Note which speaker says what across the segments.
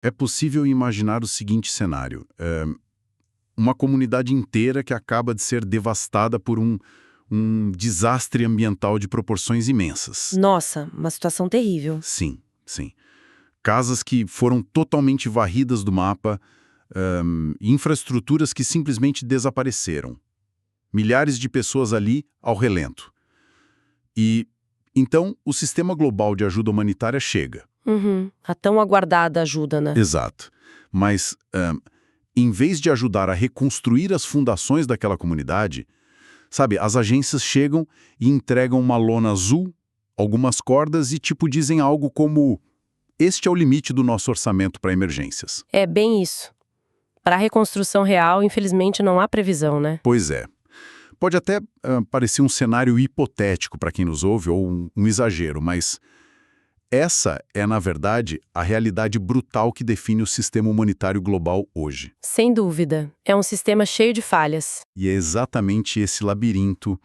Speaker 1: É possível imaginar o seguinte cenário. Uma comunidade inteira que acaba de ser devastada por um desastre ambiental de proporções imensas.
Speaker 2: Nossa, uma situação terrível.
Speaker 1: Sim, sim. Casas que foram totalmente varridas do mapa, infraestruturas que simplesmente desapareceram. Milhares de pessoas ali ao relento. E então o sistema global de ajuda humanitária chega.
Speaker 2: A tão aguardada ajuda, né?
Speaker 1: Exato. Mas, em vez de ajudar a reconstruir as fundações daquela comunidade, sabe, as agências chegam e entregam uma lona azul, algumas cordas e dizem algo como: este é o limite do nosso orçamento para emergências.
Speaker 2: É bem isso. Para a reconstrução real, infelizmente, não há previsão, né?
Speaker 1: Pois é. Pode até parecer um cenário hipotético para quem nos ouve ou um exagero, mas essa é, na verdade, a realidade brutal que define o sistema humanitário global hoje.
Speaker 2: Sem dúvida. É um sistema cheio de falhas.
Speaker 1: E é exatamente esse labirinto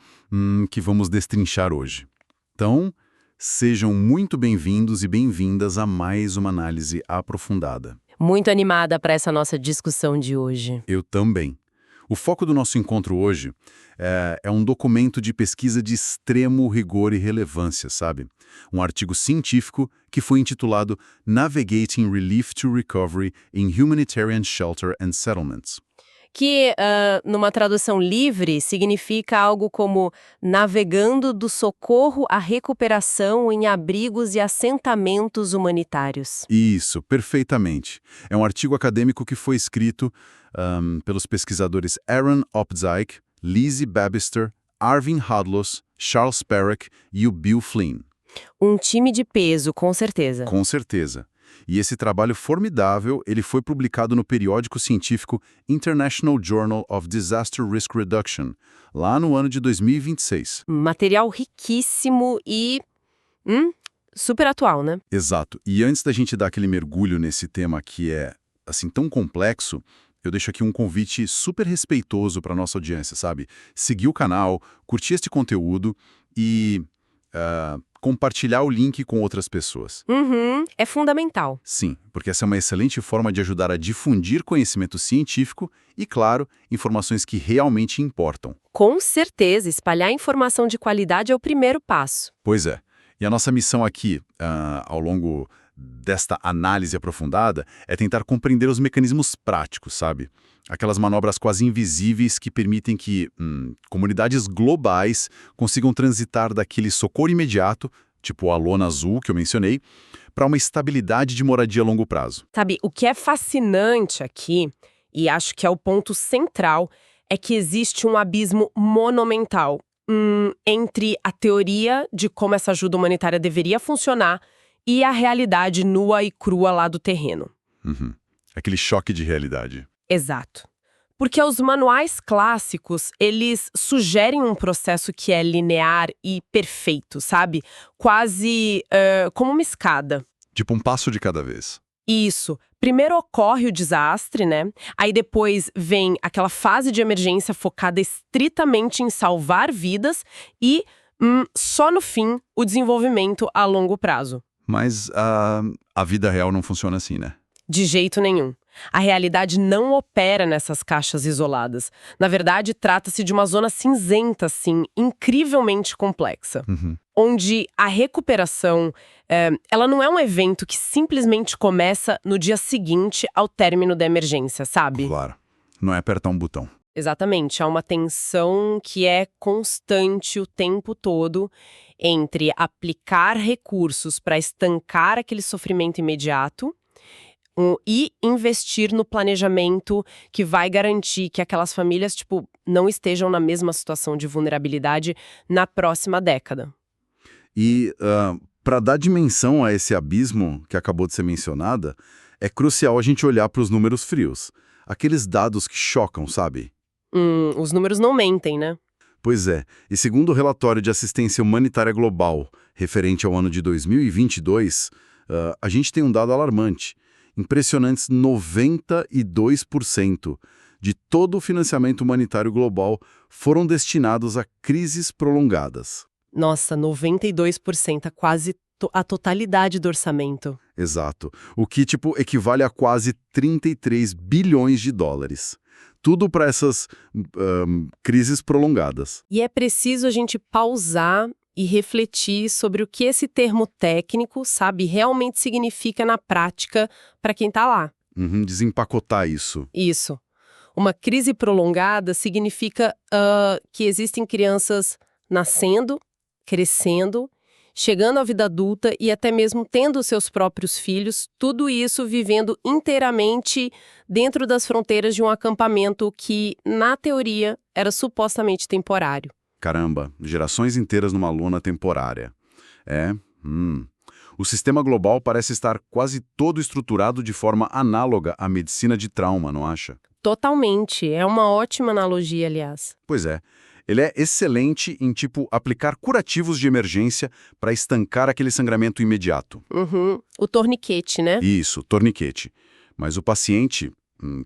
Speaker 1: que vamos destrinchar hoje. Então, sejam muito bem-vindos e bem-vindas a mais uma análise aprofundada.
Speaker 2: Muito animada para essa nossa discussão de hoje.
Speaker 1: Eu também. O foco do nosso encontro hoje é um documento de pesquisa de extremo rigor e relevância, sabe? Um artigo científico que foi intitulado Navigating Relief to Recovery in Humanitarian Shelter and Settlements.
Speaker 2: Que, numa tradução livre, significa algo como navegando do socorro à recuperação em abrigos e assentamentos humanitários.
Speaker 1: Isso, perfeitamente. É um artigo acadêmico que foi escrito pelos pesquisadores Aaron Opdyke, Lizzie Babister, Arvin Hadlos, Charles Perrick e o Bill Flynn.
Speaker 2: Um time de peso, com certeza.
Speaker 1: Com certeza. E esse trabalho formidável, ele foi publicado no periódico científico International Journal of Disaster Risk Reduction, lá no ano de 2026.
Speaker 2: Material riquíssimo e super atual, né?
Speaker 1: Exato. E antes da gente dar aquele mergulho nesse tema que é, assim, tão complexo, eu deixo aqui um convite super respeitoso para nossa audiência, sabe? Seguir o canal, curtir este conteúdo e compartilhar o link com outras pessoas.
Speaker 2: É fundamental.
Speaker 1: Sim, porque essa é uma excelente forma de ajudar a difundir conhecimento científico e, claro, informações que realmente importam.
Speaker 2: Com certeza, espalhar informação de qualidade é o primeiro passo.
Speaker 1: Pois é. E a nossa missão aqui, ao longo desta análise aprofundada, é tentar compreender os mecanismos práticos, sabe? Aquelas manobras quase invisíveis que permitem que comunidades globais consigam transitar daquele socorro imediato, tipo a lona azul que eu mencionei, para uma estabilidade de moradia a longo prazo.
Speaker 2: Sabe, o que é fascinante aqui, e acho que é o ponto central, é que existe um abismo monumental entre a teoria de como essa ajuda humanitária deveria funcionar e a realidade nua e crua lá do terreno.
Speaker 1: Aquele choque de realidade.
Speaker 2: Exato. Porque os manuais clássicos, eles sugerem um processo que é linear e perfeito, sabe? Quase como uma escada.
Speaker 1: Tipo um passo de cada vez.
Speaker 2: Isso. Primeiro ocorre o desastre, né? Aí depois vem aquela fase de emergência focada estritamente em salvar vidas e, só no fim, o desenvolvimento a longo prazo.
Speaker 1: Mas a vida real não funciona assim, né?
Speaker 2: De jeito nenhum. A realidade não opera nessas caixas isoladas. Na verdade, trata-se de uma zona cinzenta, assim, incrivelmente complexa. Onde a recuperação, ela não é um evento que simplesmente começa no dia seguinte ao término da emergência, sabe?
Speaker 1: Claro. Não é apertar um botão.
Speaker 2: Exatamente. Há uma tensão que é constante o tempo todo entre aplicar recursos para estancar aquele sofrimento imediato e investir no planejamento que vai garantir que aquelas famílias, não estejam na mesma situação de vulnerabilidade na próxima década.
Speaker 1: E para dar dimensão a esse abismo que acabou de ser mencionada, é crucial a gente olhar para os números frios. Aqueles dados que chocam, sabe?
Speaker 2: Os números não mentem, né?
Speaker 1: Pois é, e segundo o relatório de assistência humanitária global referente ao ano de 2022, a gente tem um dado alarmante. Impressionantes 92% de todo o financiamento humanitário global foram destinados a crises prolongadas.
Speaker 2: Nossa, 92%, é quase A totalidade do orçamento.
Speaker 1: Exato. O que, equivale a quase 33 bilhões de dólares. Tudo para essas crises prolongadas.
Speaker 2: E é preciso a gente pausar e refletir sobre o que esse termo técnico, sabe, realmente significa na prática para quem está lá.
Speaker 1: Desempacotar isso.
Speaker 2: Isso. Uma crise prolongada significa que existem crianças nascendo, crescendo, chegando à vida adulta e até mesmo tendo seus próprios filhos, tudo isso vivendo inteiramente dentro das fronteiras de um acampamento que, na teoria, era supostamente temporário.
Speaker 1: Caramba, gerações inteiras numa lona temporária. O sistema global parece estar quase todo estruturado de forma análoga à medicina de trauma, não acha?
Speaker 2: Totalmente. É uma ótima analogia, aliás.
Speaker 1: Pois é. Ele é excelente em, aplicar curativos de emergência para estancar aquele sangramento imediato.
Speaker 2: O torniquete, né?
Speaker 1: Isso, torniquete. Mas o paciente,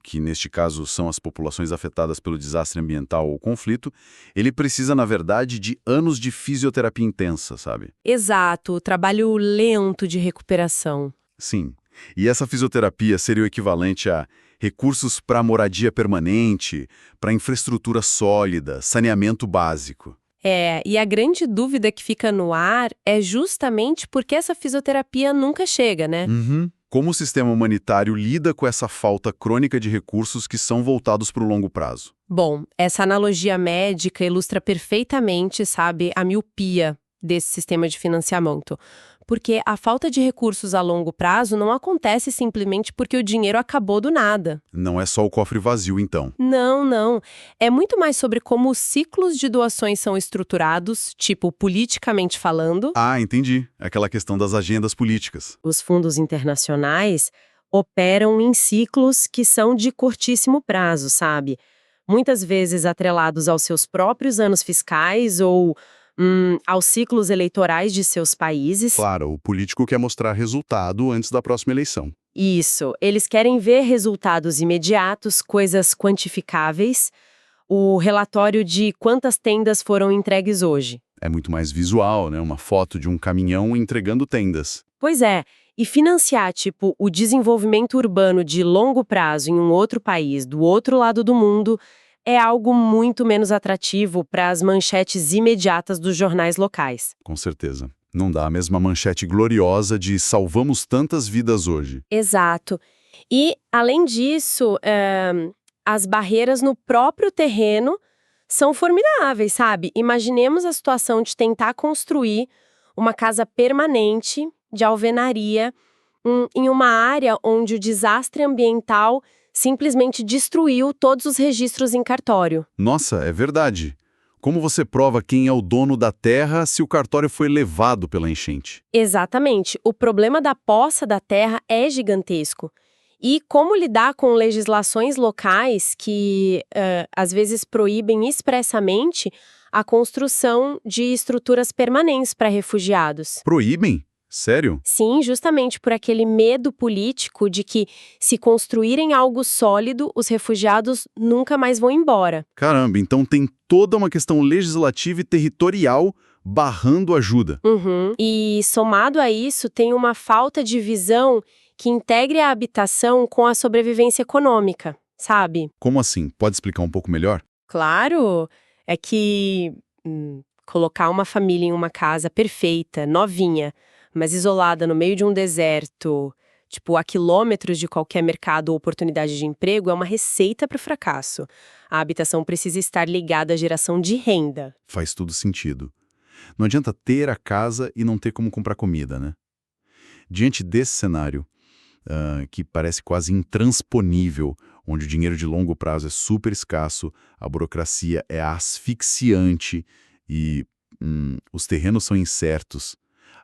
Speaker 1: que neste caso são as populações afetadas pelo desastre ambiental ou conflito, ele precisa, na verdade, de anos de fisioterapia intensa, sabe?
Speaker 2: Exato, trabalho lento de recuperação.
Speaker 1: Sim. E essa fisioterapia seria o equivalente a recursos para moradia permanente, para infraestrutura sólida, saneamento básico.
Speaker 2: E a grande dúvida que fica no ar é justamente porque essa fisioterapia nunca chega, né?
Speaker 1: Como o sistema humanitário lida com essa falta crônica de recursos que são voltados para o longo prazo?
Speaker 2: Bom, essa analogia médica ilustra perfeitamente, sabe, a miopia desse sistema de financiamento. Porque a falta de recursos a longo prazo não acontece simplesmente porque o dinheiro acabou do nada.
Speaker 1: Não é só o cofre vazio, então.
Speaker 2: Não. É muito mais sobre como os ciclos de doações são estruturados, politicamente falando.
Speaker 1: Ah, entendi. Aquela questão das agendas políticas.
Speaker 2: Os fundos internacionais operam em ciclos que são de curtíssimo prazo, sabe? Muitas vezes atrelados aos seus próprios anos fiscais ou aos ciclos eleitorais de seus países.
Speaker 1: Claro, o político quer mostrar resultado antes da próxima eleição.
Speaker 2: Isso, eles querem ver resultados imediatos, coisas quantificáveis, o relatório de quantas tendas foram entregues hoje.
Speaker 1: É muito mais visual, né? Uma foto de um caminhão entregando tendas.
Speaker 2: Pois é, e financiar, o desenvolvimento urbano de longo prazo em um outro país, do outro lado do mundo, é algo muito menos atrativo para as manchetes imediatas dos jornais locais.
Speaker 1: Com certeza. Não dá a mesma manchete gloriosa de salvamos tantas vidas hoje.
Speaker 2: Exato. E, além disso, as barreiras no próprio terreno são formidáveis, sabe? Imaginemos a situação de tentar construir uma casa permanente de alvenaria em uma área onde o desastre ambiental simplesmente destruiu todos os registros em cartório.
Speaker 1: Nossa, é verdade. Como você prova quem é o dono da terra se o cartório foi levado pela enchente?
Speaker 2: Exatamente. O problema da posse da terra é gigantesco. E como lidar com legislações locais que, às vezes, proíbem expressamente a construção de estruturas permanentes para refugiados?
Speaker 1: Proíbem? Sério?
Speaker 2: Sim, justamente por aquele medo político de que, se construírem algo sólido, os refugiados nunca mais vão embora.
Speaker 1: Caramba, então tem toda uma questão legislativa e territorial barrando ajuda.
Speaker 2: E, somado a isso, tem uma falta de visão que integre a habitação com a sobrevivência econômica, sabe?
Speaker 1: Como assim? Pode explicar um pouco melhor?
Speaker 2: Claro, é que colocar uma família em uma casa perfeita, novinha, mas isolada no meio de um deserto, a quilômetros de qualquer mercado ou oportunidade de emprego, é uma receita para o fracasso. A habitação precisa estar ligada à geração de renda.
Speaker 1: Faz todo sentido. Não adianta ter a casa e não ter como comprar comida, né? Diante desse cenário, que parece quase intransponível, onde o dinheiro de longo prazo é super escasso, a burocracia é asfixiante e os terrenos são incertos,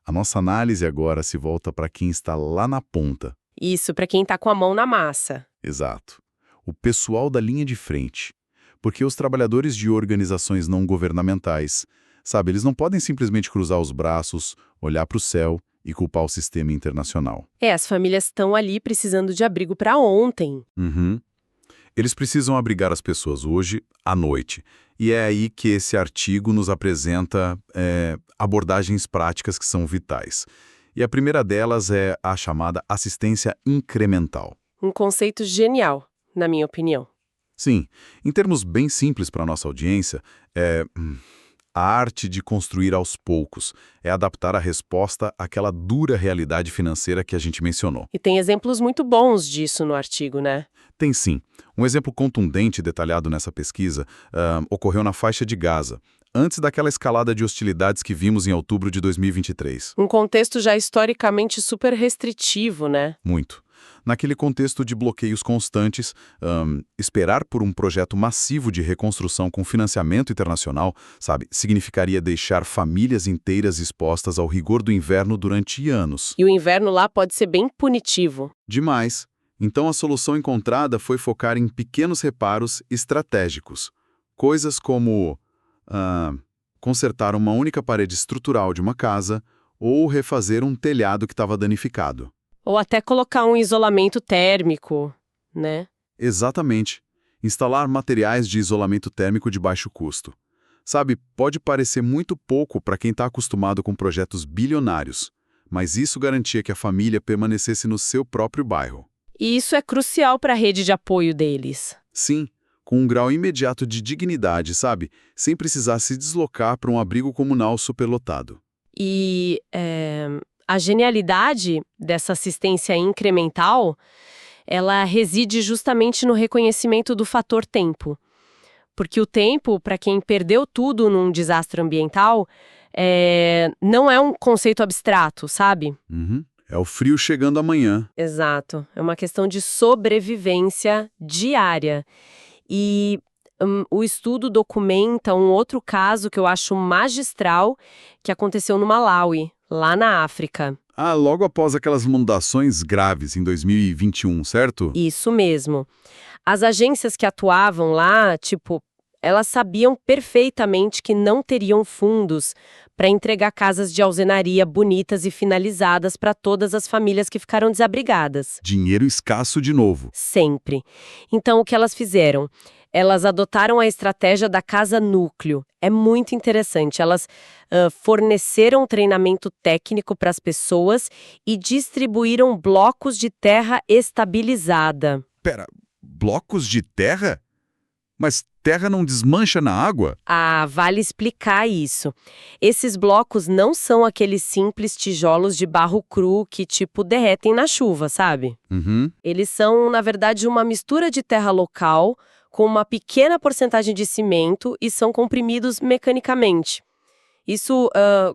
Speaker 1: a nossa análise agora se volta para quem está lá na ponta.
Speaker 2: Isso, para quem está com a mão na massa.
Speaker 1: Exato. O pessoal da linha de frente. Porque os trabalhadores de organizações não governamentais, sabe, eles não podem simplesmente cruzar os braços, olhar para o céu e culpar o sistema internacional.
Speaker 2: As famílias estão ali precisando de abrigo para ontem.
Speaker 1: Eles precisam abrigar as pessoas hoje, à noite. E é aí que esse artigo nos apresenta abordagens práticas que são vitais. E a primeira delas é a chamada assistência incremental.
Speaker 2: Um conceito genial, na minha opinião.
Speaker 1: Sim, em termos bem simples para a nossa audiência, é a arte de construir aos poucos, é adaptar a resposta àquela dura realidade financeira que a gente mencionou.
Speaker 2: E tem exemplos muito bons disso no artigo, né?
Speaker 1: Tem sim. Um exemplo contundente e detalhado nessa pesquisa ocorreu na faixa de Gaza, antes daquela escalada de hostilidades que vimos em outubro de 2023.
Speaker 2: Um contexto já historicamente super restritivo, né?
Speaker 1: Muito. Naquele contexto de bloqueios constantes, esperar por um projeto massivo de reconstrução com financiamento internacional, sabe, significaria deixar famílias inteiras expostas ao rigor do inverno durante anos.
Speaker 2: E o inverno lá pode ser bem punitivo.
Speaker 1: Demais. Então a solução encontrada foi focar em pequenos reparos estratégicos. Coisas como consertar uma única parede estrutural de uma casa ou refazer um telhado que estava danificado.
Speaker 2: Ou até colocar um isolamento térmico, né?
Speaker 1: Exatamente. Instalar materiais de isolamento térmico de baixo custo. Sabe, pode parecer muito pouco para quem está acostumado com projetos bilionários, mas isso garantia que a família permanecesse no seu próprio bairro.
Speaker 2: E isso é crucial para a rede de apoio deles.
Speaker 1: Sim, com um grau imediato de dignidade, sabe? Sem precisar se deslocar para um abrigo comunal superlotado.
Speaker 2: E a genialidade dessa assistência incremental, ela reside justamente no reconhecimento do fator tempo. Porque o tempo, para quem perdeu tudo num desastre ambiental, não é um conceito abstrato, sabe?
Speaker 1: É o frio chegando amanhã.
Speaker 2: Exato. É uma questão de sobrevivência diária. E o estudo documenta um outro caso que eu acho magistral, que aconteceu no Malawi, lá na África.
Speaker 1: Logo após aquelas inundações graves em 2021, certo?
Speaker 2: Isso mesmo. As agências que atuavam lá, elas sabiam perfeitamente que não teriam fundos para entregar casas de alvenaria bonitas e finalizadas para todas as famílias que ficaram desabrigadas.
Speaker 1: Dinheiro escasso de novo.
Speaker 2: Sempre. Então, o que elas fizeram? Elas adotaram a estratégia da casa núcleo. É muito interessante. Elas forneceram treinamento técnico para as pessoas e distribuíram blocos de terra estabilizada.
Speaker 1: Pera, blocos de terra? Mas terra não desmancha na água?
Speaker 2: Vale explicar isso. Esses blocos não são aqueles simples tijolos de barro cru que, derretem na chuva, sabe? Eles são, na verdade, uma mistura de terra local com uma pequena porcentagem de cimento e são comprimidos mecanicamente. Isso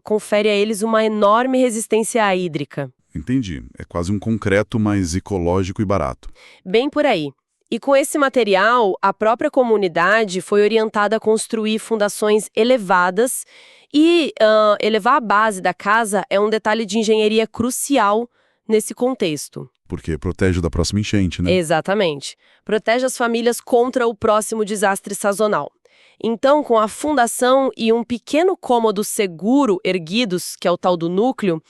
Speaker 2: confere a eles uma enorme resistência hídrica.
Speaker 1: Entendi. É quase um concreto mais ecológico e barato.
Speaker 2: Bem por aí. E com esse material, a própria comunidade foi orientada a construir fundações elevadas e elevar a base da casa é um detalhe de engenharia crucial nesse contexto.
Speaker 1: Porque protege da próxima enchente, né?
Speaker 2: Exatamente. Protege as famílias contra o próximo desastre sazonal. Então, com a fundação e um pequeno cômodo seguro erguidos, que é o tal do núcleo,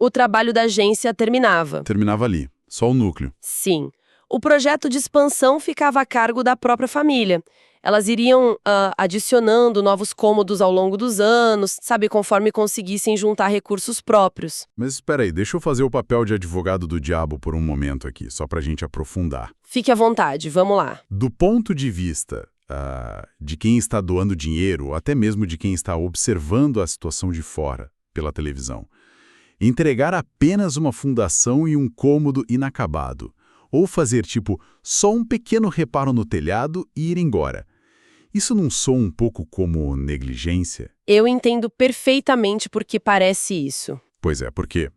Speaker 2: o trabalho da agência terminava.
Speaker 1: Terminava ali, só o núcleo.
Speaker 2: Sim. O projeto de expansão ficava a cargo da própria família. Elas iriam adicionando novos cômodos ao longo dos anos, sabe, conforme conseguissem juntar recursos próprios.
Speaker 1: Mas espera aí, deixa eu fazer o papel de advogado do diabo por um momento aqui, só pra gente aprofundar.
Speaker 2: Fique à vontade, vamos lá.
Speaker 1: Do ponto de vista de quem está doando dinheiro, ou até mesmo de quem está observando a situação de fora, pela televisão, entregar apenas uma fundação e um cômodo inacabado, ou fazer, só um pequeno reparo no telhado e ir embora. Isso não soa um pouco como negligência?
Speaker 2: Eu entendo perfeitamente por que parece isso.
Speaker 1: Pois é, porque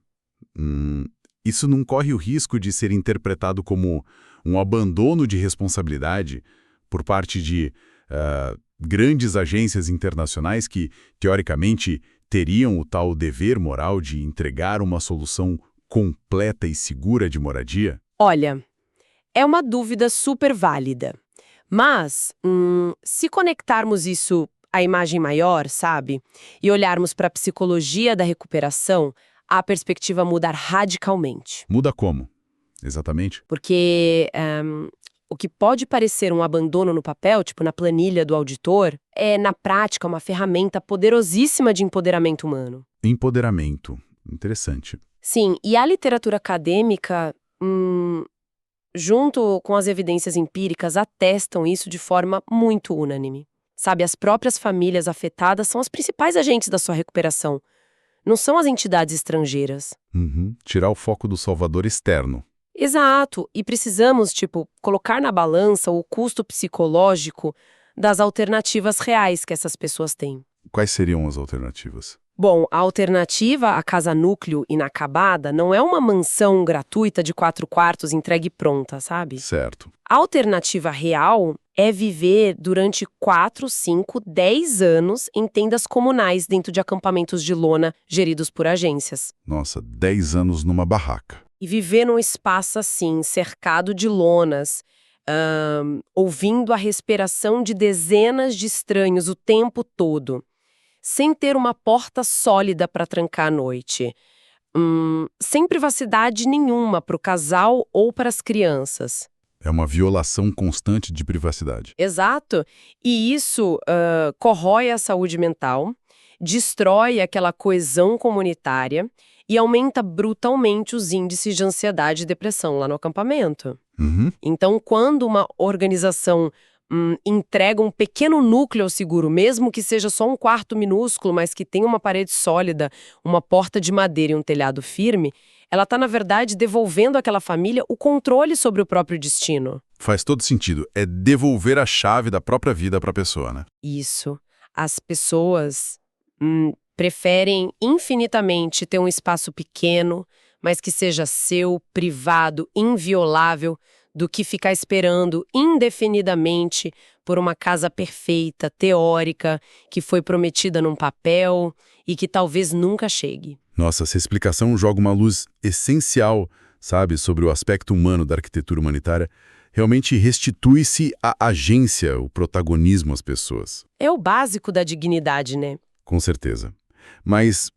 Speaker 1: isso não corre o risco de ser interpretado como um abandono de responsabilidade por parte de grandes agências internacionais que, teoricamente, teriam o tal dever moral de entregar uma solução completa e segura de moradia?
Speaker 2: Olha, é uma dúvida super válida. Mas, se conectarmos isso à imagem maior, sabe? E olharmos para a psicologia da recuperação, a perspectiva muda radicalmente.
Speaker 1: Muda como? Exatamente.
Speaker 2: Porque o que pode parecer um abandono no papel, na planilha do auditor, é, na prática, uma ferramenta poderosíssima de empoderamento humano.
Speaker 1: Empoderamento. Interessante.
Speaker 2: Sim, e a literatura acadêmica, junto com as evidências empíricas, atestam isso de forma muito unânime. Sabe, as próprias famílias afetadas são as principais agentes da sua recuperação. Não são as entidades estrangeiras.
Speaker 1: Uhum. Tirar o foco do salvador externo.
Speaker 2: Exato, e precisamos, colocar na balança o custo psicológico das alternativas reais que essas pessoas têm.
Speaker 1: Quais seriam as alternativas?
Speaker 2: Bom, a alternativa à casa núcleo inacabada não é uma mansão gratuita de 4 quartos entregue pronta, sabe?
Speaker 1: Certo.
Speaker 2: A alternativa real é viver durante 4, 5, 10 anos em tendas comunais dentro de acampamentos de lona geridos por agências.
Speaker 1: Nossa, 10 anos numa barraca.
Speaker 2: E viver num espaço assim, cercado de lonas, ouvindo a respiração de dezenas de estranhos o tempo todo, sem ter uma porta sólida para trancar à noite, sem privacidade nenhuma para o casal ou para as crianças.
Speaker 1: É uma violação constante de privacidade.
Speaker 2: Exato. E isso corrói a saúde mental, destrói aquela coesão comunitária e aumenta brutalmente os índices de ansiedade e depressão lá no acampamento.
Speaker 1: Uhum.
Speaker 2: Então, quando uma organização entrega um pequeno núcleo ao seguro, mesmo que seja só um quarto minúsculo, mas que tenha uma parede sólida, uma porta de madeira e um telhado firme, ela está, na verdade, devolvendo àquela família o controle sobre o próprio destino.
Speaker 1: Faz todo sentido. É devolver a chave da própria vida para a pessoa, né?
Speaker 2: Isso. As pessoas preferem infinitamente ter um espaço pequeno, mas que seja seu, privado, inviolável, do que ficar esperando indefinidamente por uma casa perfeita, teórica, que foi prometida num papel e que talvez nunca chegue.
Speaker 1: Nossa, essa explicação joga uma luz essencial, sabe, sobre o aspecto humano da arquitetura humanitária. Realmente restitui-se a agência, o protagonismo às pessoas.
Speaker 2: É o básico da dignidade, né?
Speaker 1: Com certeza. Mas,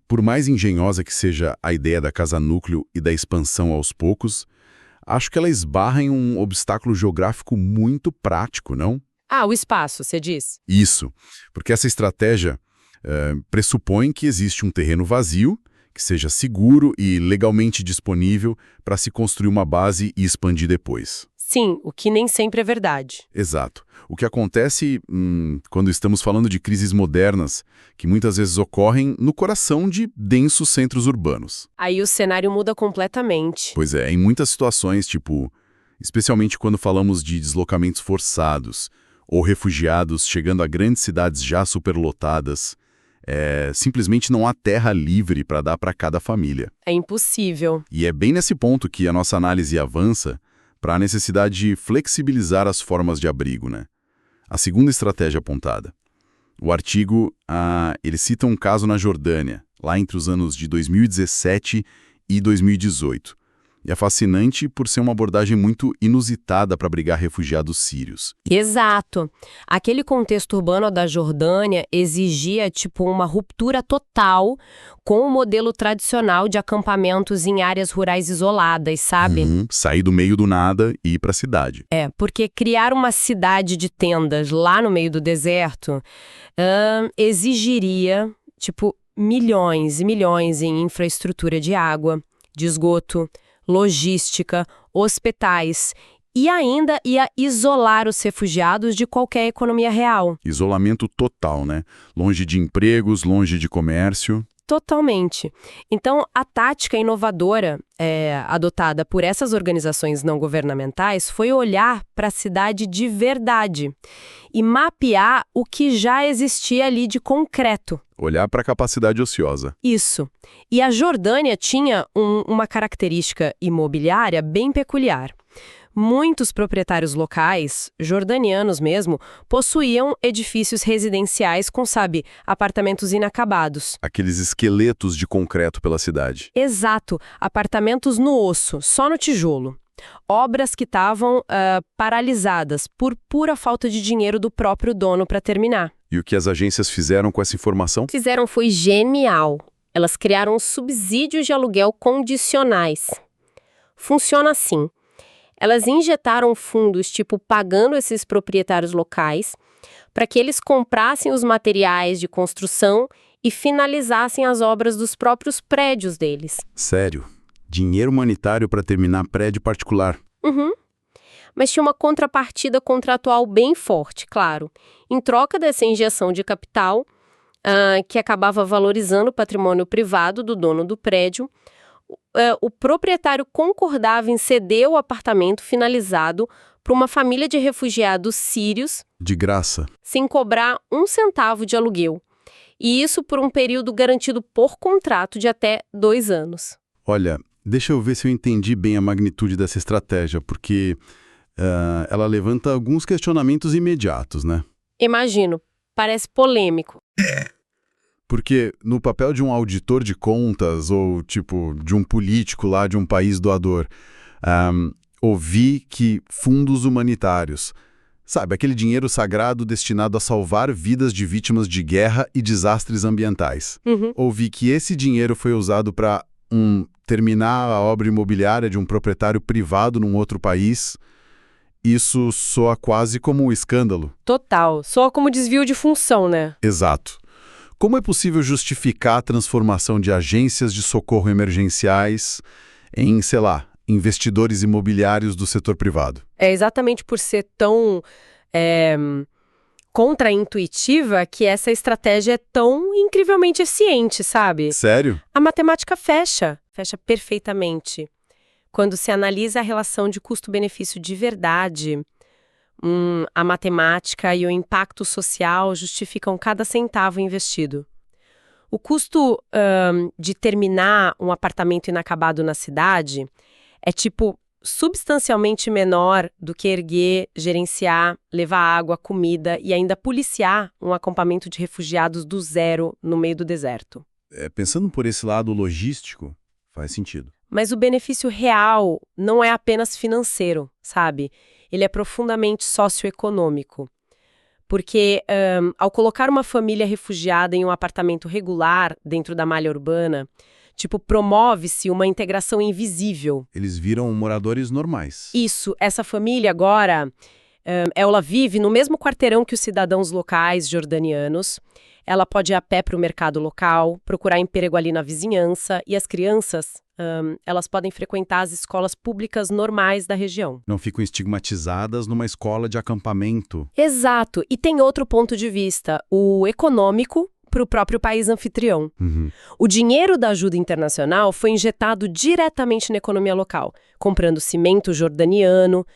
Speaker 1: por mais engenhosa que seja a ideia da casa núcleo e da expansão aos poucos, acho que ela esbarra em um obstáculo geográfico muito prático, não?
Speaker 2: Ah, o espaço, você diz?
Speaker 1: Isso, porque essa estratégia pressupõe que existe um terreno vazio, que seja seguro e legalmente disponível para se construir uma base e expandir depois.
Speaker 2: Sim, o que nem sempre é verdade.
Speaker 1: Exato. O que acontece quando estamos falando de crises modernas, que muitas vezes ocorrem no coração de densos centros urbanos.
Speaker 2: Aí o cenário muda completamente.
Speaker 1: Pois é, em muitas situações, especialmente quando falamos de deslocamentos forçados ou refugiados chegando a grandes cidades já superlotadas, simplesmente não há terra livre para dar para cada família.
Speaker 2: É impossível.
Speaker 1: E é bem nesse ponto que a nossa análise avança para a necessidade de flexibilizar as formas de abrigo, né? A segunda estratégia apontada. O artigo, ele cita um caso na Jordânia, lá entre os anos de 2017 e 2018. E é fascinante por ser uma abordagem muito inusitada para abrigar refugiados sírios.
Speaker 2: Exato. Aquele contexto urbano da Jordânia exigia, uma ruptura total com o modelo tradicional de acampamentos em áreas rurais isoladas, sabe?
Speaker 1: Sair do meio do nada e ir para a cidade.
Speaker 2: Porque criar uma cidade de tendas lá no meio do deserto exigiria, milhões e milhões em infraestrutura de água, de esgoto, logística, hospitais, e ainda ia isolar os refugiados de qualquer economia real.
Speaker 1: Isolamento total, né? Longe de empregos, longe de comércio.
Speaker 2: Totalmente. Então, a tática inovadora adotada por essas organizações não governamentais foi olhar para a cidade de verdade e mapear o que já existia ali de concreto.
Speaker 1: Olhar para a capacidade ociosa.
Speaker 2: Isso. E a Jordânia tinha uma característica imobiliária bem peculiar. Muitos proprietários locais, jordanianos mesmo, possuíam edifícios residenciais com, apartamentos inacabados.
Speaker 1: Aqueles esqueletos de concreto pela cidade.
Speaker 2: Exato, apartamentos no osso, só no tijolo. Obras que estavam paralisadas por pura falta de dinheiro do próprio dono para terminar.
Speaker 1: E o que as agências fizeram com essa informação?
Speaker 2: Fizeram foi genial. Elas criaram subsídios de aluguel condicionais. Funciona assim. Elas injetaram fundos, pagando esses proprietários locais, para que eles comprassem os materiais de construção e finalizassem as obras dos próprios prédios deles.
Speaker 1: Sério? Dinheiro humanitário para terminar prédio particular?
Speaker 2: Uhum. Mas tinha uma contrapartida contratual bem forte, claro. Em troca dessa injeção de capital, que acabava valorizando o patrimônio privado do dono do prédio, o proprietário concordava em ceder o apartamento finalizado para uma família de refugiados sírios.
Speaker 1: De graça.
Speaker 2: Sem cobrar um centavo de aluguel. E isso por um período garantido por contrato de até 2 anos.
Speaker 1: Olha, deixa eu ver se eu entendi bem a magnitude dessa estratégia, porque ela levanta alguns questionamentos imediatos, né?
Speaker 2: Imagino, parece polêmico.
Speaker 1: Porque no papel de um auditor de contas ou, tipo, de um político lá de um país doador, ouvi que fundos humanitários, sabe, aquele dinheiro sagrado destinado a salvar vidas de vítimas de guerra e desastres ambientais. Ouvi que esse dinheiro foi usado para terminar a obra imobiliária de um proprietário privado num outro país. Isso soa quase como um escândalo.
Speaker 2: Total, soa como desvio de função, né?
Speaker 1: Exato. Como é possível justificar a transformação de agências de socorro emergenciais em, sei lá, investidores imobiliários do setor privado?
Speaker 2: É exatamente por ser tão contraintuitiva que essa estratégia é tão incrivelmente eficiente, sabe?
Speaker 1: Sério?
Speaker 2: A matemática fecha perfeitamente. Quando se analisa a relação de custo-benefício de verdade, a matemática e o impacto social justificam cada centavo investido. O custo de terminar um apartamento inacabado na cidade é, substancialmente menor do que erguer, gerenciar, levar água, comida e ainda policiar um acampamento de refugiados do zero no meio do deserto.
Speaker 1: Pensando por esse lado logístico, faz sentido.
Speaker 2: Mas o benefício real não é apenas financeiro, sabe? Ele é profundamente socioeconômico. Porque ao colocar uma família refugiada em um apartamento regular dentro da malha urbana, promove-se uma integração invisível.
Speaker 1: Eles viram moradores normais.
Speaker 2: Isso, essa família agora, ela vive no mesmo quarteirão que os cidadãos locais jordanianos. Ela pode ir a pé para o mercado local, procurar emprego ali na vizinhança, e as crianças, elas podem frequentar as escolas públicas normais da região.
Speaker 1: Não ficam estigmatizadas numa escola de acampamento.
Speaker 2: Exato. E tem outro ponto de vista, o econômico para o próprio país anfitrião. O dinheiro da ajuda internacional foi injetado diretamente na economia local, comprando cimento jordaniano,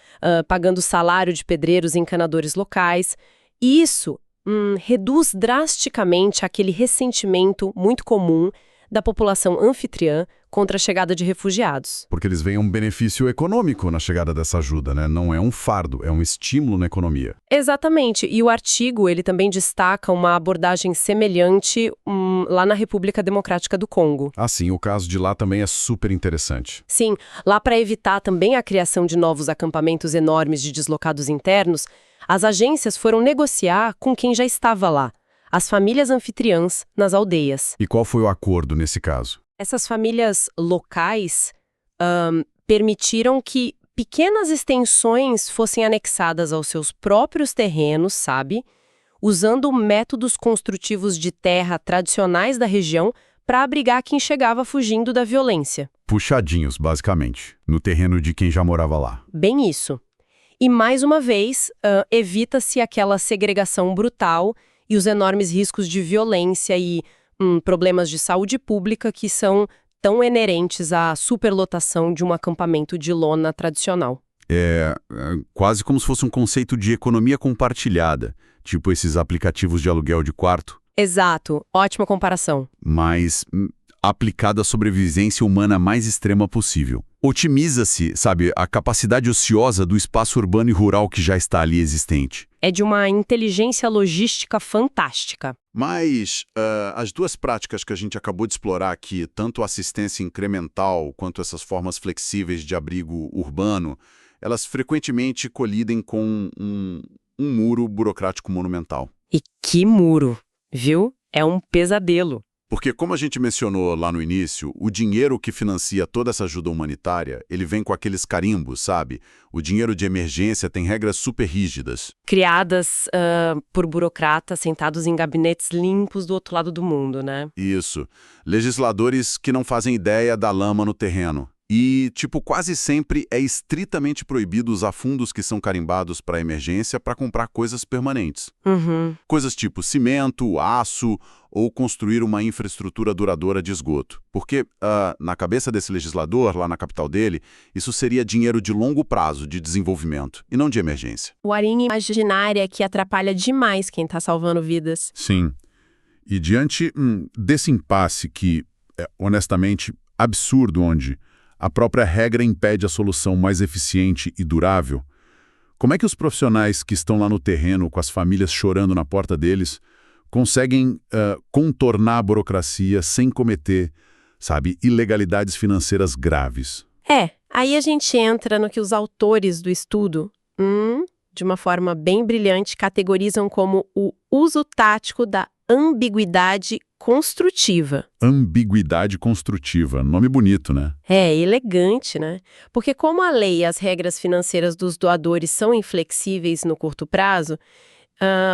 Speaker 2: pagando salário de pedreiros e encanadores locais. E isso reduz drasticamente aquele ressentimento muito comum da população anfitriã contra a chegada de refugiados.
Speaker 1: Porque eles veem um benefício econômico na chegada dessa ajuda, né? Não é um fardo, é um estímulo na economia.
Speaker 2: Exatamente. E o artigo, ele também destaca uma abordagem semelhante lá na República Democrática do Congo.
Speaker 1: Ah, sim, o caso de lá também é super interessante.
Speaker 2: Sim, lá para evitar também a criação de novos acampamentos enormes de deslocados internos, as agências foram negociar com quem já estava lá, as famílias anfitriãs nas aldeias.
Speaker 1: E qual foi o acordo nesse caso?
Speaker 2: Essas famílias locais permitiram que pequenas extensões fossem anexadas aos seus próprios terrenos, sabe? Usando métodos construtivos de terra tradicionais da região para abrigar quem chegava fugindo da violência.
Speaker 1: Puxadinhos, basicamente, no terreno de quem já morava lá.
Speaker 2: Bem isso. E, mais uma vez, evita-se aquela segregação brutal e os enormes riscos de violência e problemas de saúde pública que são tão inerentes à superlotação de um acampamento de lona tradicional.
Speaker 1: É quase como se fosse um conceito de economia compartilhada, tipo esses aplicativos de aluguel de quarto.
Speaker 2: Exato, ótima comparação.
Speaker 1: Mas aplicado à sobrevivência humana mais extrema possível. Otimiza-se, sabe, a capacidade ociosa do espaço urbano e rural que já está ali existente.
Speaker 2: É de uma inteligência logística fantástica.
Speaker 1: Mas as duas práticas que a gente acabou de explorar aqui, tanto a assistência incremental quanto essas formas flexíveis de abrigo urbano, elas frequentemente colidem com um muro burocrático monumental.
Speaker 2: E que muro, viu? É um pesadelo.
Speaker 1: Porque, como a gente mencionou lá no início, o dinheiro que financia toda essa ajuda humanitária, ele vem com aqueles carimbos, sabe? O dinheiro de emergência tem regras super rígidas.
Speaker 2: Criadas por burocratas sentados em gabinetes limpos do outro lado do mundo, né?
Speaker 1: Isso. Legisladores que não fazem ideia da lama no terreno. E, quase sempre é estritamente proibido usar fundos que são carimbados para emergência para comprar coisas permanentes.
Speaker 2: Uhum.
Speaker 1: Coisas tipo cimento, aço ou construir uma infraestrutura duradoura de esgoto. Porque, na cabeça desse legislador, lá na capital dele, isso seria dinheiro de longo prazo de desenvolvimento e não de emergência.
Speaker 2: O arinho imaginária que atrapalha demais quem está salvando vidas.
Speaker 1: Sim. E diante desse impasse que é, honestamente, absurdo, onde a própria regra impede a solução mais eficiente e durável, como é que os profissionais que estão lá no terreno, com as famílias chorando na porta deles, conseguem contornar a burocracia sem cometer, sabe, ilegalidades financeiras graves?
Speaker 2: Aí a gente entra no que os autores do estudo, de uma forma bem brilhante, categorizam como o uso tático da ambiguidade construtiva.
Speaker 1: Ambiguidade construtiva. Nome bonito, né?
Speaker 2: Elegante, né? Porque como a lei e as regras financeiras dos doadores são inflexíveis no curto prazo,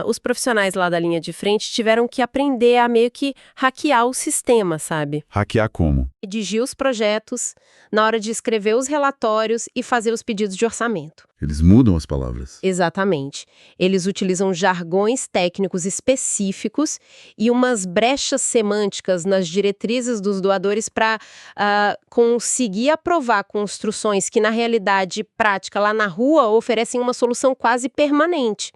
Speaker 2: os profissionais lá da linha de frente tiveram que aprender a meio que hackear o sistema, sabe?
Speaker 1: Hackear como?
Speaker 2: Redigir os projetos, na hora de escrever os relatórios e fazer os pedidos de orçamento.
Speaker 1: Eles mudam as palavras.
Speaker 2: Exatamente. Eles utilizam jargões técnicos específicos e umas brechas semânticas nas diretrizes dos doadores para conseguir aprovar construções que, na realidade prática, lá na rua, oferecem uma solução quase permanente.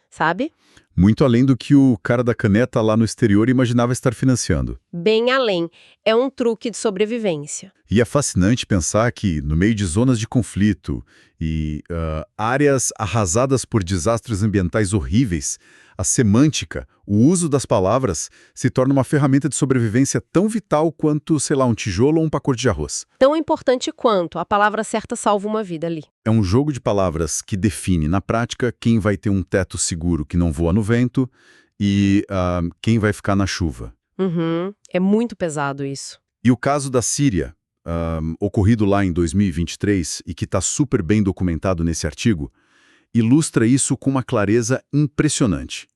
Speaker 2: Sabe?
Speaker 1: Muito além do que o cara da caneta lá no exterior imaginava estar financiando.
Speaker 2: Bem além. É um truque de sobrevivência.
Speaker 1: E é fascinante pensar que, no meio de zonas de conflito e áreas arrasadas por desastres ambientais horríveis, a semântica, o uso das palavras, se torna uma ferramenta de sobrevivência tão vital quanto, sei lá, um tijolo ou um pacote de arroz.
Speaker 2: Tão importante quanto a palavra certa salva uma vida ali.
Speaker 1: É um jogo de palavras que define, na prática, quem vai ter um teto seguro que não voa no vento e quem vai ficar na chuva.
Speaker 2: É muito pesado isso.
Speaker 1: E o caso da Síria, ocorrido lá em 2023 e que está super bem documentado nesse artigo, ilustra isso com uma clareza impressionante.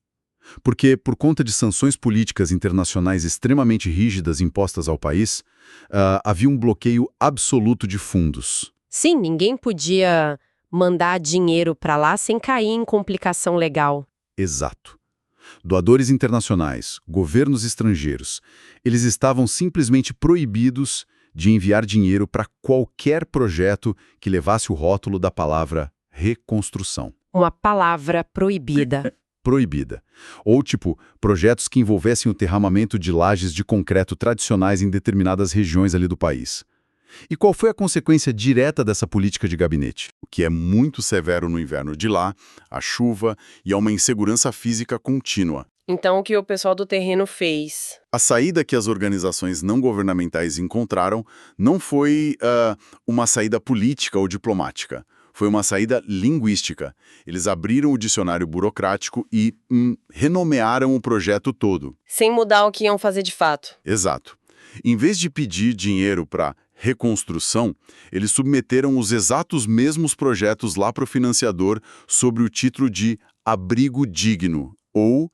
Speaker 1: Porque, por conta de sanções políticas internacionais extremamente rígidas impostas ao país, havia um bloqueio absoluto de fundos.
Speaker 2: Sim, ninguém podia mandar dinheiro para lá sem cair em complicação legal.
Speaker 1: Exato. Doadores internacionais, governos estrangeiros, eles estavam simplesmente proibidos de enviar dinheiro para qualquer projeto que levasse o rótulo da palavra reconstrução.
Speaker 2: Uma palavra proibida.
Speaker 1: Proibida. Ou, projetos que envolvessem o derramamento de lajes de concreto tradicionais em determinadas regiões ali do país. E qual foi a consequência direta dessa política de gabinete? O que é muito severo no inverno de lá, a chuva e a uma insegurança física contínua.
Speaker 2: Então, o que o pessoal do terreno fez?
Speaker 1: A saída que as organizações não governamentais encontraram não foi uma saída política ou diplomática. Foi uma saída linguística. Eles abriram o dicionário burocrático e renomearam o projeto todo.
Speaker 2: Sem mudar o que iam fazer de fato.
Speaker 1: Exato. Em vez de pedir dinheiro para reconstrução, eles submeteram os exatos mesmos projetos lá para o financiador sob o título de abrigo digno, ou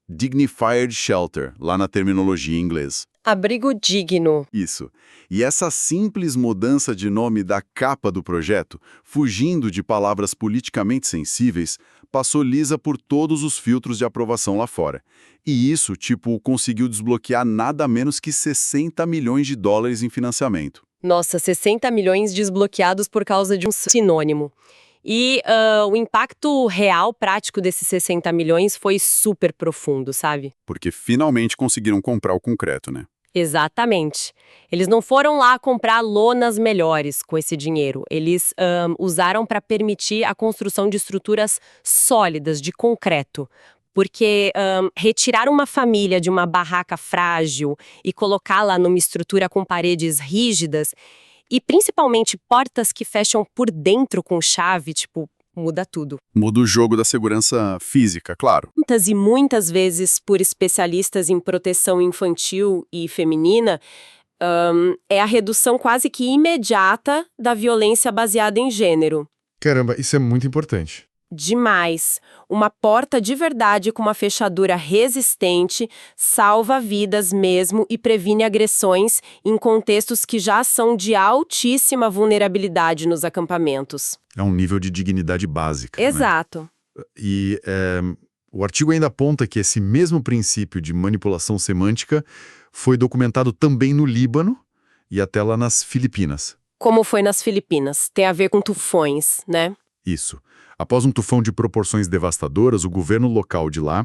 Speaker 1: dignified shelter, lá na terminologia em inglês.
Speaker 2: Abrigo digno.
Speaker 1: Isso. E essa simples mudança de nome da capa do projeto, fugindo de palavras politicamente sensíveis, passou lisa por todos os filtros de aprovação lá fora. E isso, conseguiu desbloquear nada menos que 60 milhões de dólares em financiamento.
Speaker 2: Nossa, 60 milhões desbloqueados por causa de um sinônimo. E o impacto real, prático desses 60 milhões foi super profundo, sabe?
Speaker 1: Porque finalmente conseguiram comprar o concreto, né?
Speaker 2: Exatamente. Eles não foram lá comprar lonas melhores com esse dinheiro. Eles usaram para permitir a construção de estruturas sólidas, de concreto. Porque retirar uma família de uma barraca frágil e colocá-la numa estrutura com paredes rígidas e principalmente portas que fecham por dentro com chave, Muda tudo.
Speaker 1: Muda o jogo da segurança física, claro.
Speaker 2: Muitas e muitas vezes por especialistas em proteção infantil e feminina, é a redução quase que imediata da violência baseada em gênero.
Speaker 3: Caramba, isso é muito importante.
Speaker 2: Demais. Uma porta de verdade com uma fechadura resistente salva vidas mesmo e previne agressões em contextos que já são de altíssima vulnerabilidade nos acampamentos.
Speaker 1: É um nível de dignidade básica. Né?
Speaker 2: Exato.
Speaker 1: E o artigo ainda aponta que esse mesmo princípio de manipulação semântica foi documentado também no Líbano e até lá nas Filipinas.
Speaker 2: Como foi nas Filipinas. Tem a ver com tufões, né?
Speaker 1: Isso. Após um tufão de proporções devastadoras, o governo local de lá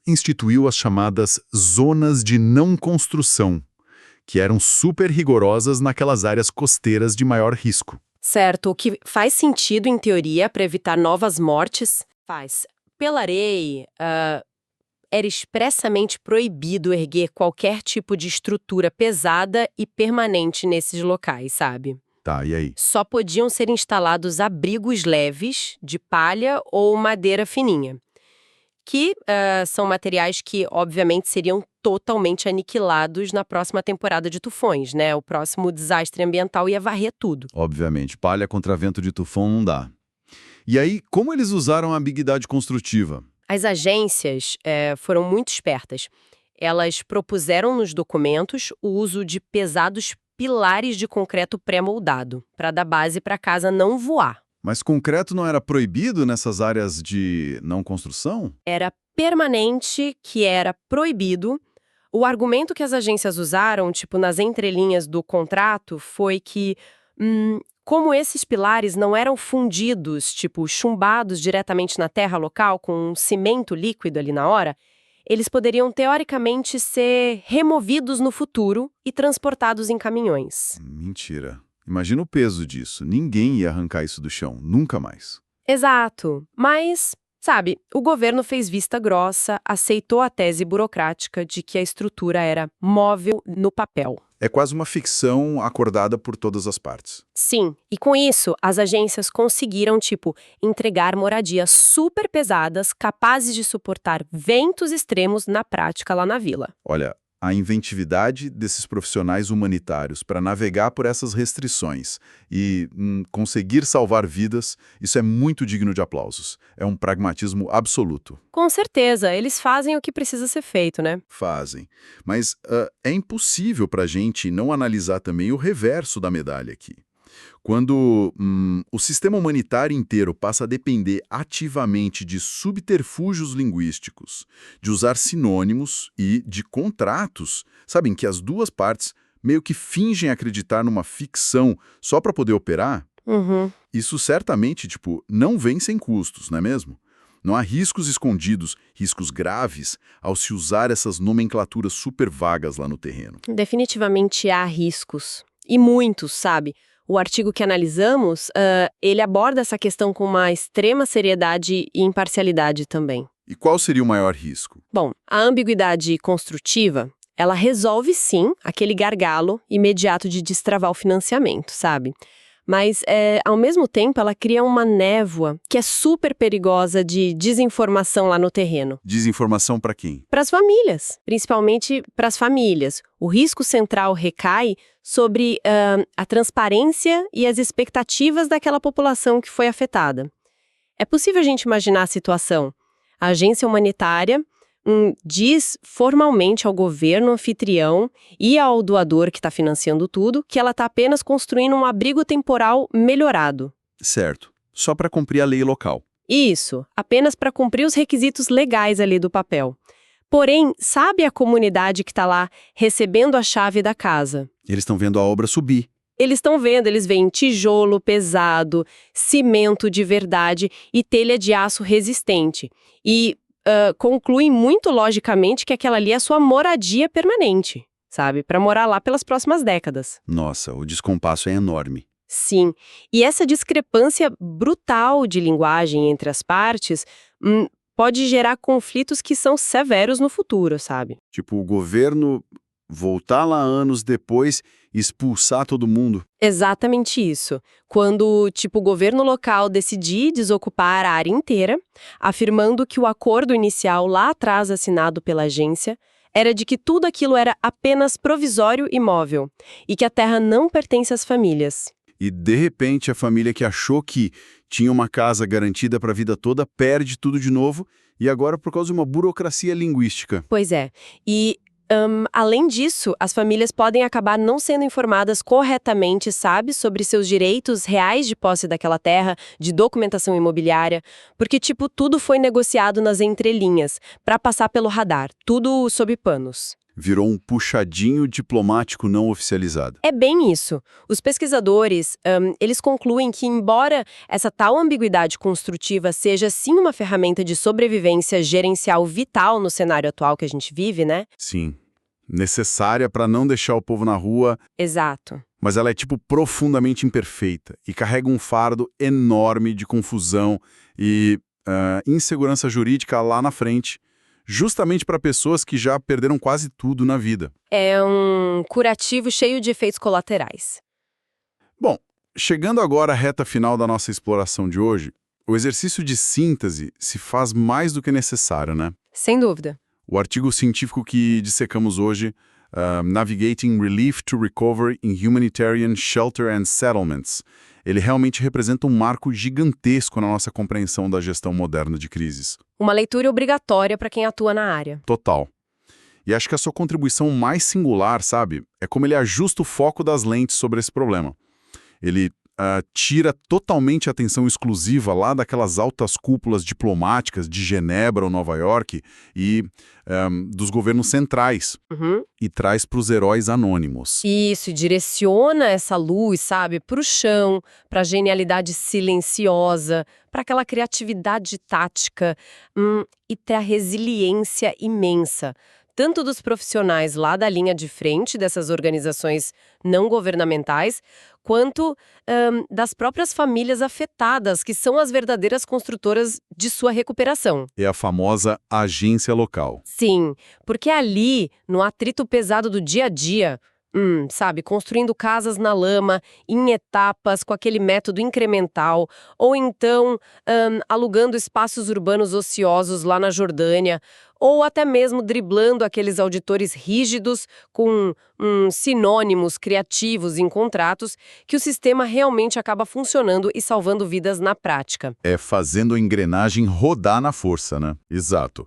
Speaker 1: instituiu as chamadas zonas de não construção, que eram super rigorosas naquelas áreas costeiras de maior risco.
Speaker 2: Certo, o que faz sentido em teoria para evitar novas mortes, faz. Pela lei, era expressamente proibido erguer qualquer tipo de estrutura pesada e permanente nesses locais, sabe?
Speaker 1: Tá, e aí?
Speaker 2: Só podiam ser instalados abrigos leves, de palha ou madeira fininha, que são materiais que, obviamente, seriam totalmente aniquilados na próxima temporada de tufões, né? O próximo desastre ambiental ia varrer tudo.
Speaker 1: Obviamente, palha contra vento de tufão não dá. E aí, como eles usaram a ambiguidade construtiva?
Speaker 2: As agências foram muito espertas. Elas propuseram nos documentos o uso de pesados pilares de concreto pré-moldado, para dar base para a casa não voar.
Speaker 1: Mas concreto não era proibido nessas áreas de não construção?
Speaker 2: Era permanente, que era proibido. O argumento que as agências usaram, tipo nas entrelinhas do contrato, foi que, como esses pilares não eram fundidos, tipo chumbados diretamente na terra local com um cimento líquido ali na hora, eles poderiam teoricamente ser removidos no futuro e transportados em caminhões.
Speaker 1: Mentira. Imagina o peso disso. Ninguém ia arrancar isso do chão, nunca mais.
Speaker 2: Exato. Mas, sabe, o governo fez vista grossa, aceitou a tese burocrática de que a estrutura era móvel no papel.
Speaker 1: É quase uma ficção acordada por todas as partes.
Speaker 2: Sim, e com isso, as agências conseguiram, entregar moradias super pesadas, capazes de suportar ventos extremos na prática lá na vila.
Speaker 1: Olha, a inventividade desses profissionais humanitários para navegar por essas restrições e conseguir salvar vidas, isso é muito digno de aplausos. É um pragmatismo absoluto.
Speaker 2: Com certeza, eles fazem o que precisa ser feito, né?
Speaker 1: Fazem. Mas é impossível para a gente não analisar também o reverso da medalha aqui. Quando o sistema humanitário inteiro passa a depender ativamente de subterfúgios linguísticos, de usar sinônimos e de contratos, sabem que as duas partes meio que fingem acreditar numa ficção só para poder operar, isso certamente, não vem sem custos, não é mesmo? Não há riscos escondidos, riscos graves, ao se usar essas nomenclaturas super vagas lá no terreno.
Speaker 2: Definitivamente há riscos. E muitos, sabe? O artigo que analisamos, ele aborda essa questão com uma extrema seriedade e imparcialidade também.
Speaker 1: E qual seria o maior risco?
Speaker 2: Bom, a ambiguidade construtiva, ela resolve sim aquele gargalo imediato de destravar o financiamento, sabe? Mas, ao mesmo tempo, ela cria uma névoa que é super perigosa de desinformação lá no terreno.
Speaker 1: Desinformação para quem?
Speaker 2: Para as famílias, principalmente para as famílias. O risco central recai sobre a transparência e as expectativas daquela população que foi afetada. É possível a gente imaginar a situação. A agência humanitária diz formalmente ao governo anfitrião e ao doador que está financiando tudo que ela está apenas construindo um abrigo temporal melhorado.
Speaker 1: Certo. Só para cumprir a lei local.
Speaker 2: Isso, apenas para cumprir os requisitos legais ali do papel. Porém, sabe a comunidade que está lá recebendo a chave da casa?
Speaker 1: Eles estão vendo a obra subir.
Speaker 2: Eles estão vendo, eles veem tijolo pesado, cimento de verdade e telha de aço resistente. E concluem muito logicamente que aquela ali é a sua moradia permanente, sabe? Para morar lá pelas próximas décadas.
Speaker 1: Nossa, o descompasso é enorme.
Speaker 2: Sim, e essa discrepância brutal de linguagem entre as partes pode gerar conflitos que são severos no futuro, sabe?
Speaker 1: O governo voltar lá anos depois e expulsar todo mundo.
Speaker 2: Exatamente isso. Quando, tipo, o governo local decidir desocupar a área inteira, afirmando que o acordo inicial lá atrás assinado pela agência era de que tudo aquilo era apenas provisório e móvel, e que a terra não pertence às famílias.
Speaker 1: E, de repente, a família que achou que tinha uma casa garantida para a vida toda perde tudo de novo, e agora por causa de uma burocracia linguística.
Speaker 2: Pois é. E, além disso, as famílias podem acabar não sendo informadas corretamente, sabe, sobre seus direitos reais de posse daquela terra, de documentação imobiliária, porque, tipo, tudo foi negociado nas entrelinhas, para passar pelo radar, tudo sob panos.
Speaker 1: Virou um puxadinho diplomático não oficializado.
Speaker 2: É bem isso. Os pesquisadores, eles concluem que, embora essa tal ambiguidade construtiva seja sim uma ferramenta de sobrevivência gerencial vital no cenário atual que a gente vive, né?
Speaker 1: Sim. Necessária para não deixar o povo na rua,
Speaker 2: Exato.
Speaker 1: mas ela é, tipo, profundamente imperfeita e carrega um fardo enorme de confusão e insegurança jurídica lá na frente, justamente para pessoas que já perderam quase tudo na vida.
Speaker 2: É um curativo cheio de efeitos colaterais.
Speaker 1: Bom, chegando agora à reta final da nossa exploração de hoje, o exercício de síntese se faz mais do que necessário, né?
Speaker 2: Sem dúvida.
Speaker 1: O artigo científico que dissecamos hoje, Navigating Relief to Recovery in Humanitarian Shelter and Settlements, ele realmente representa um marco gigantesco na nossa compreensão da gestão moderna de crises.
Speaker 2: Uma leitura obrigatória para quem atua na área.
Speaker 1: Total. E acho que a sua contribuição mais singular, sabe, é como ele ajusta o foco das lentes sobre esse problema. Ele tira totalmente a atenção exclusiva lá daquelas altas cúpulas diplomáticas de Genebra ou Nova York e dos governos centrais e traz para os heróis anônimos.
Speaker 2: Isso, e direciona essa luz, sabe, para o chão, para a genialidade silenciosa, para aquela criatividade tática e para a resiliência imensa, tanto dos profissionais lá da linha de frente dessas organizações não governamentais, quanto das próprias famílias afetadas, que são as verdadeiras construtoras de sua recuperação.
Speaker 1: É a famosa agência local.
Speaker 2: Sim, porque ali, no atrito pesado do dia a dia, sabe, construindo casas na lama, em etapas, com aquele método incremental, ou então alugando espaços urbanos ociosos lá na Jordânia, ou até mesmo driblando aqueles auditores rígidos com sinônimos criativos em contratos, que o sistema realmente acaba funcionando e salvando vidas na prática.
Speaker 1: É fazendo a engrenagem rodar na força, né? Exato.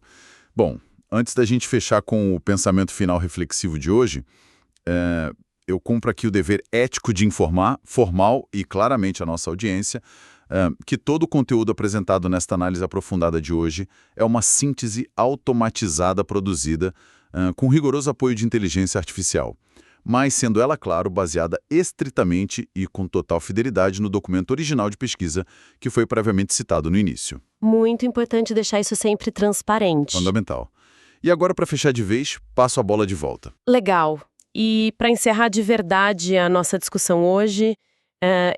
Speaker 1: Bom, antes da gente fechar com o pensamento final reflexivo de hoje, eu compro aqui o dever ético de informar, formal e claramente a nossa audiência, que todo o conteúdo apresentado nesta análise aprofundada de hoje é uma síntese automatizada produzida com rigoroso apoio de inteligência artificial, mas sendo ela, claro, baseada estritamente e com total fidelidade no documento original de pesquisa que foi previamente citado no início.
Speaker 2: Muito importante deixar isso sempre transparente.
Speaker 1: Fundamental. E agora, para fechar de vez, passo a bola de volta.
Speaker 2: Legal. E para encerrar de verdade a nossa discussão hoje,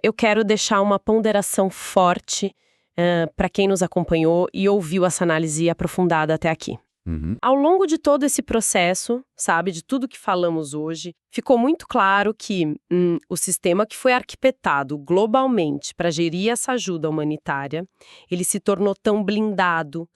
Speaker 2: eu quero deixar uma ponderação forte para quem nos acompanhou e ouviu essa análise aprofundada até aqui. Ao longo de todo esse processo, sabe, de tudo que falamos hoje, ficou muito claro que o sistema que foi arquitetado globalmente para gerir essa ajuda humanitária, ele se tornou tão blindado,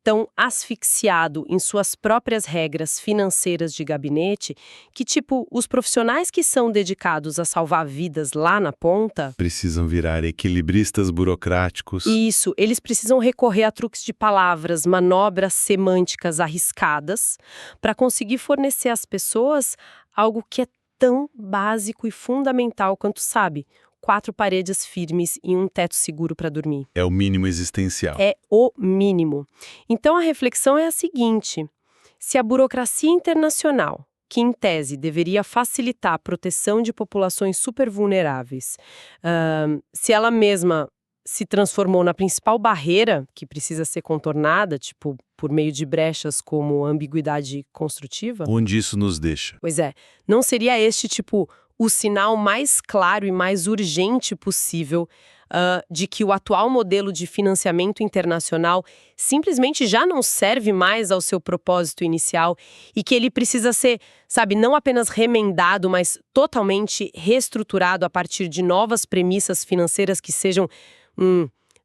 Speaker 2: tão asfixiado em suas próprias regras financeiras de gabinete, que, tipo, os profissionais que são dedicados a salvar vidas lá na ponta...
Speaker 1: Precisam virar equilibristas burocráticos.
Speaker 2: Isso, eles precisam recorrer a truques de palavras, manobras semânticas arriscadas, para conseguir fornecer às pessoas algo que é tão básico e fundamental quanto, sabe, 4 paredes firmes e um teto seguro para dormir.
Speaker 1: É o mínimo existencial.
Speaker 2: É o mínimo. Então a reflexão é a seguinte: se a burocracia internacional, que em tese deveria facilitar a proteção de populações supervulneráveis, se ela mesma se transformou na principal barreira que precisa ser contornada, tipo, por meio de brechas como ambiguidade construtiva...
Speaker 1: Onde isso nos deixa?
Speaker 2: Pois é, não seria este, tipo, o sinal mais claro e mais urgente possível de que o atual modelo de financiamento internacional simplesmente já não serve mais ao seu propósito inicial e que ele precisa ser, sabe, não apenas remendado, mas totalmente reestruturado a partir de novas premissas financeiras que sejam,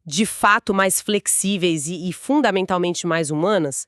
Speaker 2: de fato, mais flexíveis e fundamentalmente mais humanas?